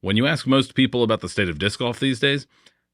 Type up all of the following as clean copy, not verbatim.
When you ask most people about the state of disc golf these days,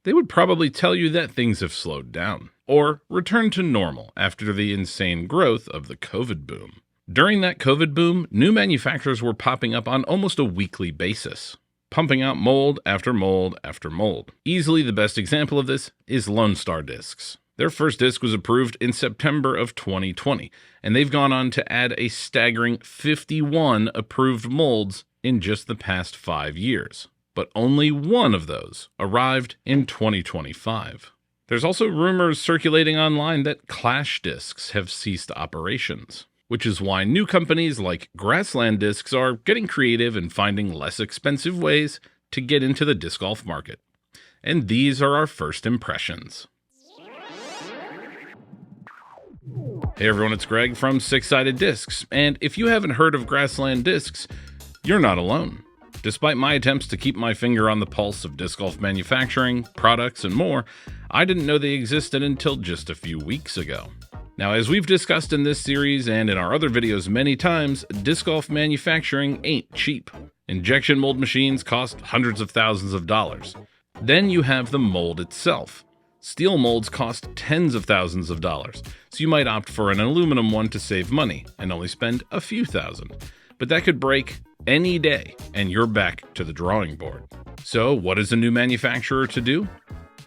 they would probably tell you that things have slowed down, or returned to normal after the insane growth of the COVID boom. During that COVID boom, new manufacturers were popping up on almost a weekly basis, pumping out mold after mold after mold. Easily the best example of this is Lone Star Discs. Their first disc was approved in September of 2020, and they've gone on to add a staggering 51 approved molds in just the past 5 years. But only one of those arrived in 2025. There's also rumors circulating online that Clash Discs have ceased operations, which is why new companies like Grassland Discs are getting creative and finding less expensive ways to get into the disc golf market. And these are our first impressions. Hey everyone, it's Greg from Six Sided Discs, and if you haven't heard of Grassland Discs, you're not alone. Despite my attempts to keep my finger on the pulse of disc golf manufacturing, products, and more, I didn't know they existed until just a few weeks ago. Now, as we've discussed in this series and in our other videos many times, disc golf manufacturing ain't cheap. Injection mold machines cost hundreds of thousands of dollars. Then you have the mold itself. Steel molds cost tens of thousands of dollars, so you might opt for an aluminum one to save money and only spend a few thousand. But that could break any day, and you're back to the drawing board. So what is a new manufacturer to do?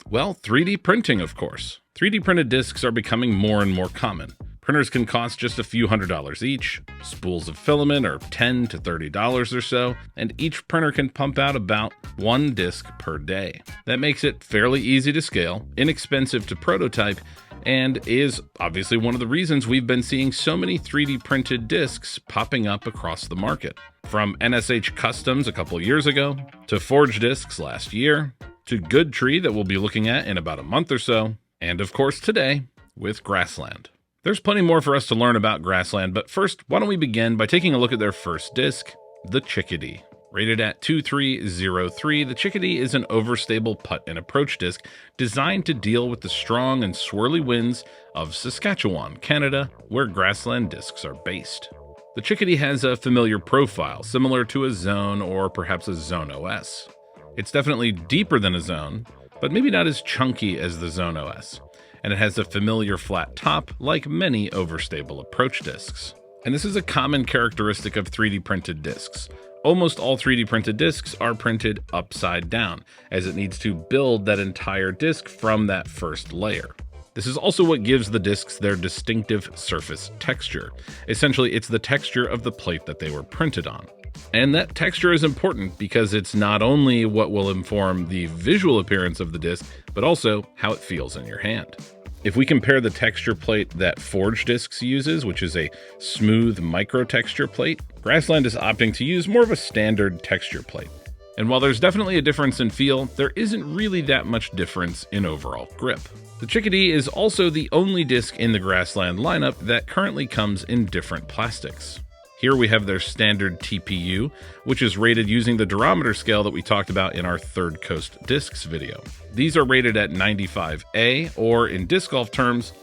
Well, 3D printing, of course. 3D printed discs are becoming more and more common. Printers can cost just a few $100s each. Spools of filament are $10 to $30 or so, and each printer can pump out about one disc per day. That makes it fairly easy to scale, inexpensive to prototype, and is obviously one of the reasons we've been seeing so many 3D printed discs popping up across the market. From NSH Customs a couple years ago, to Forge Discs last year, to Good Tree that we'll be looking at in about a month or so, and of course today with Grassland. There's plenty more for us to learn about Grassland, but first, why don't we begin by taking a look at their first disc, the Chickity. Rated at 2303, the Chickity is an overstable putt and approach disc designed to deal with the strong and swirly winds of Saskatchewan, Canada, where Grassland Discs are based. The Chickity has a familiar profile, similar to a Zone or perhaps a Zone OS. It's definitely deeper than a Zone, but maybe not as chunky as the Zone OS. And it has a familiar flat top like many overstable approach discs. And this is a common characteristic of 3D printed discs. Almost all 3D printed discs are printed upside down, as it needs to build that entire disc from that first layer. This is also what gives the discs their distinctive surface texture. Essentially, it's the texture of the plate that they were printed on. And that texture is important because it's not only what will inform the visual appearance of the disc, but also how it feels in your hand. If we compare the texture plate that Forge Discs uses, which is a smooth micro texture plate, Grassland is opting to use more of a standard texture plate. And while there's definitely a difference in feel, there isn't really that much difference in overall grip. The Chickity is also the only disc in the Grassland lineup that currently comes in different plastics. Here we have their standard TPU, which is rated using the durometer scale that we talked about in our Third Coast Discs video. These are rated at 95A, or in disc golf terms,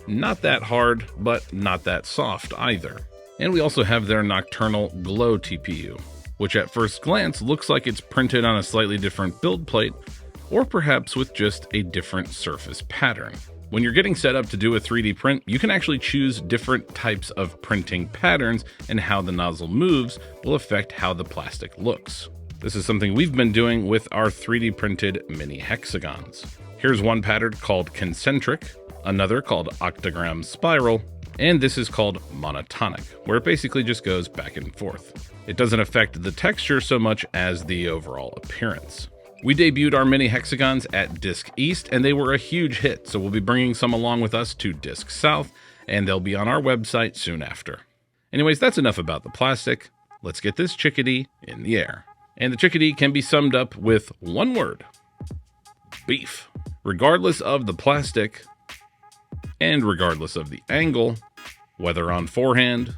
not that hard, but not that soft either. And we also have their Nocturnal Glow TPU, which at first glance looks like it's printed on a slightly different build plate, or perhaps with just a different surface pattern. When you're getting set up to do a 3D print, you can actually choose different types of printing patterns, and how the nozzle moves will affect how the plastic looks. This is something we've been doing with our 3D printed mini hexagons. Here's one pattern called concentric, another called octagram spiral, and this is called monotonic, where it basically just goes back and forth. It doesn't affect the texture so much as the overall appearance. We debuted our mini hexagons at Disc East, and they were a huge hit, so we'll be bringing some along with us to Disc South, and they'll be on our website soon after. Anyways, that's enough about the plastic. Let's get this Chickity in the air. And the Chickity can be summed up with one word: beef. Regardless of the plastic, and regardless of the angle, whether on forehand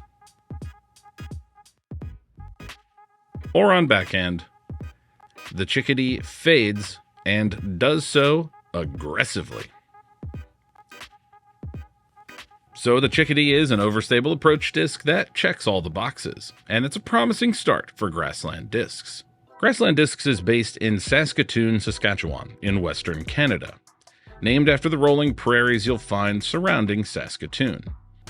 or on backhand, the Chickity fades, and does so aggressively. So the Chickity is an overstable approach disc that checks all the boxes, and it's a promising start for Grassland Discs. Grassland Discs is based in Saskatoon, Saskatchewan, in Western Canada, named after the rolling prairies you'll find surrounding Saskatoon.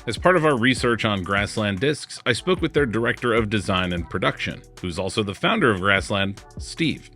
As part of our research on Grassland Discs, I spoke with their director of design and production, who's also the founder of Grassland, Steve.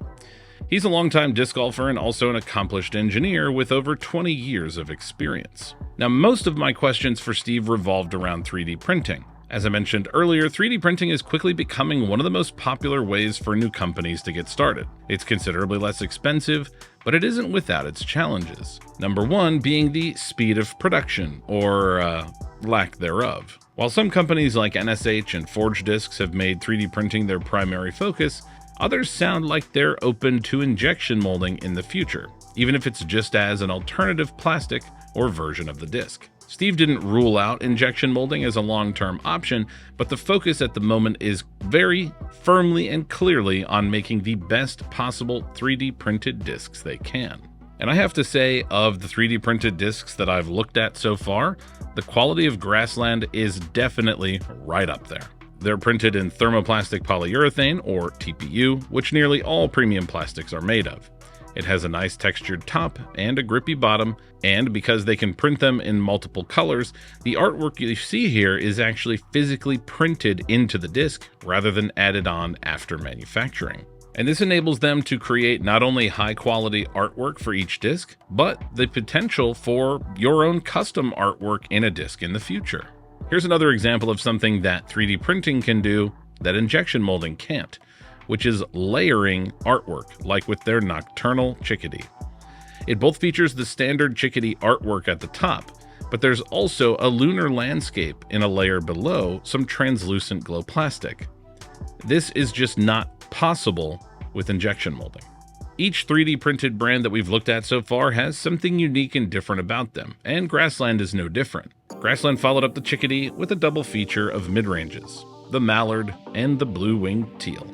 He's a longtime disc golfer and also an accomplished engineer with over 20 years of experience. Now, most of my questions for Steve revolved around 3D printing. As I mentioned earlier, 3D printing is quickly becoming one of the most popular ways for new companies to get started. It's considerably less expensive, but it isn't without its challenges. Number one being the speed of production, or lack thereof. While some companies like NSH and Forge Discs have made 3D printing their primary focus, others sound like they're open to injection molding in the future, even if it's just as an alternative plastic or version of the disc. Steve didn't rule out injection molding as a long-term option, but the focus at the moment is very firmly and clearly on making the best possible 3D printed discs they can. And I have to say, of the 3D printed discs that I've looked at so far, the quality of Grassland is definitely right up there. They're printed in thermoplastic polyurethane, or TPU, which nearly all premium plastics are made of. It has a nice textured top and a grippy bottom, and because they can print them in multiple colors, the artwork you see here is actually physically printed into the disc rather than added on after manufacturing. And this enables them to create not only high-quality artwork for each disc, but the potential for your own custom artwork in a disc in the future. Here's another example of something that 3D printing can do that injection molding can't, which is layering artwork, like with their Nocturnal Chickity. It both features the standard Chickity artwork at the top, but there's also a lunar landscape in a layer below some translucent glow plastic. This is just not possible with injection molding. Each 3D printed brand that we've looked at so far has something unique and different about them, and Grassland is no different. Grassland followed up the Chickity with a double feature of mid-ranges, the Mallard and the blue-winged teal.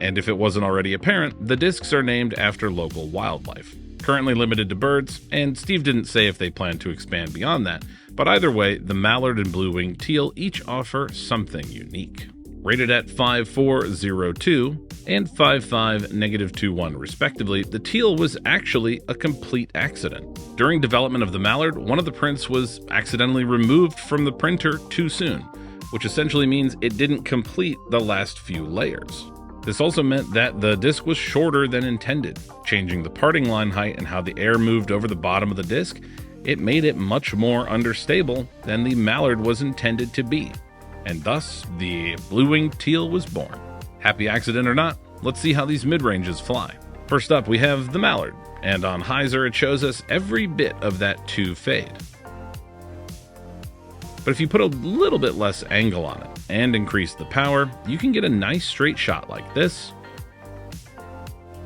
And if it wasn't already apparent, the discs are named after local wildlife, currently limited to birds, and Steve didn't say if they plan to expand beyond that, but either way, the Mallard and blue-winged teal each offer something unique. Rated at 5402 and 55-21 respectively, the teal was actually a complete accident. During development of the Mallard, one of the prints was accidentally removed from the printer too soon, which essentially means it didn't complete the last few layers. This also meant that the disc was shorter than intended, changing the parting line height and how the air moved over the bottom of the disc. It made it much more understable than the Mallard was intended to be, and thus the blue-winged teal was born. Happy accident or not, let's see how these mid-ranges fly. First up, we have the Mallard, and on hyzer it shows us every bit of that 2 fade. But if you put a little bit less angle on it and increase the power, you can get a nice straight shot like this,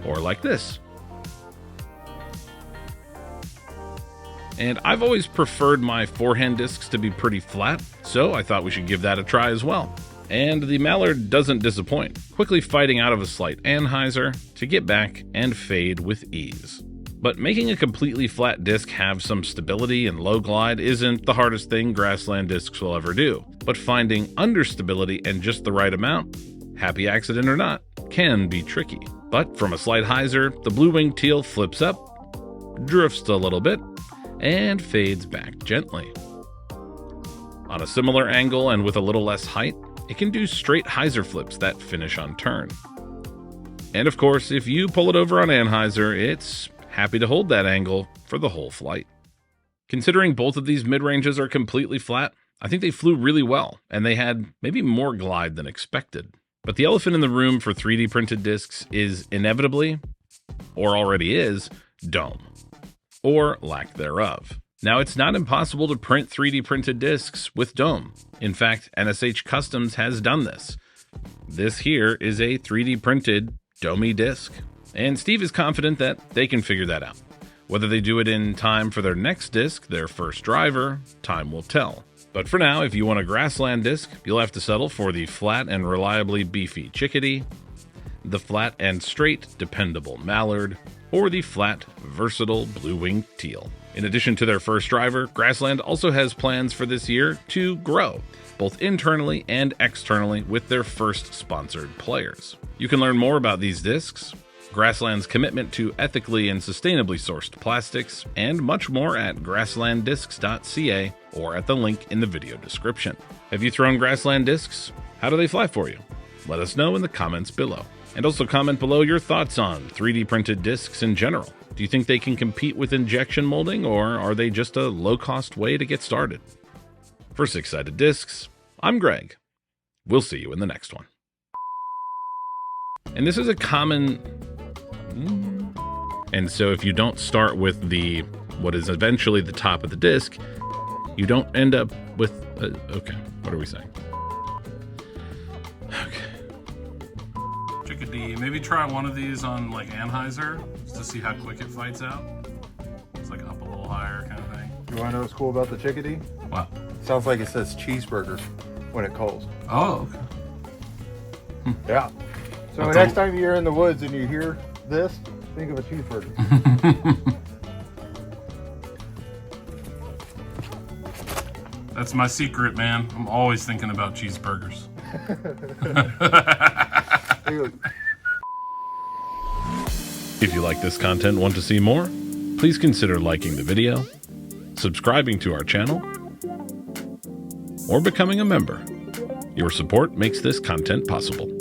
or like this. And I've always preferred my forehand discs to be pretty flat, so I thought we should give that a try as well. And the Mallard doesn't disappoint, quickly fighting out of a slight anhyzer to get back and fade with ease. But making a completely flat disc have some stability and low glide isn't the hardest thing Grassland Discs will ever do, but finding understability and just the right amount, happy accident or not, can be tricky. But from a slight hyzer, the blue-winged teal flips up, drifts a little bit, and fades back gently. On a similar angle and with a little less height, it can do straight hyzer flips that finish on turn. And of course, if you pull it over on anhyzer, it's happy to hold that angle for the whole flight. Considering both of these mid-ranges are completely flat, I think they flew really well, and they had maybe more glide than expected. But the elephant in the room for 3D printed discs is inevitably, or already is, dome, or lack thereof. Now, it's not impossible to print 3D printed discs with dome. In fact, NSH Customs has done this. This here is a 3D printed domey disc. And Steve is confident that they can figure that out. Whether they do it in time for their next disc, their first driver, time will tell. But for now, if you want a Grassland disc, you'll have to settle for the flat and reliably beefy Chickity, the flat and straight dependable Mallard, or the flat, versatile blue-winged teal. In addition to their first driver, Grassland also has plans for this year to grow, both internally and externally, with their first sponsored players. You can learn more about these discs, Grassland's commitment to ethically and sustainably sourced plastics, and much more at grasslanddiscs.ca or at the link in the video description. Have you thrown Grassland discs? How do they fly for you? Let us know in the comments below. And also comment below your thoughts on 3D printed discs in general. Do you think they can compete with injection molding, or are they just a low-cost way to get started? For Six Sided Discs, I'm Greg. We'll see you in the next one. And this is a common... And so if you don't start with what is eventually the top of the disc, you don't end up with... okay, what are we saying? Okay. Chickity, maybe try one of these on like Anheuser just to see how quick it fights out. It's like up a little higher kind of thing. You want to know what's cool about the Chickity? What? Sounds like it says cheeseburger when it calls. Oh, okay. Yeah. So next time you're in the woods and you hear this, think of a cheeseburger. That's my secret, man. I'm always thinking about cheeseburgers. If you like this content and want to see more, please consider liking the video, subscribing to our channel, or becoming a member. Your support makes this content possible.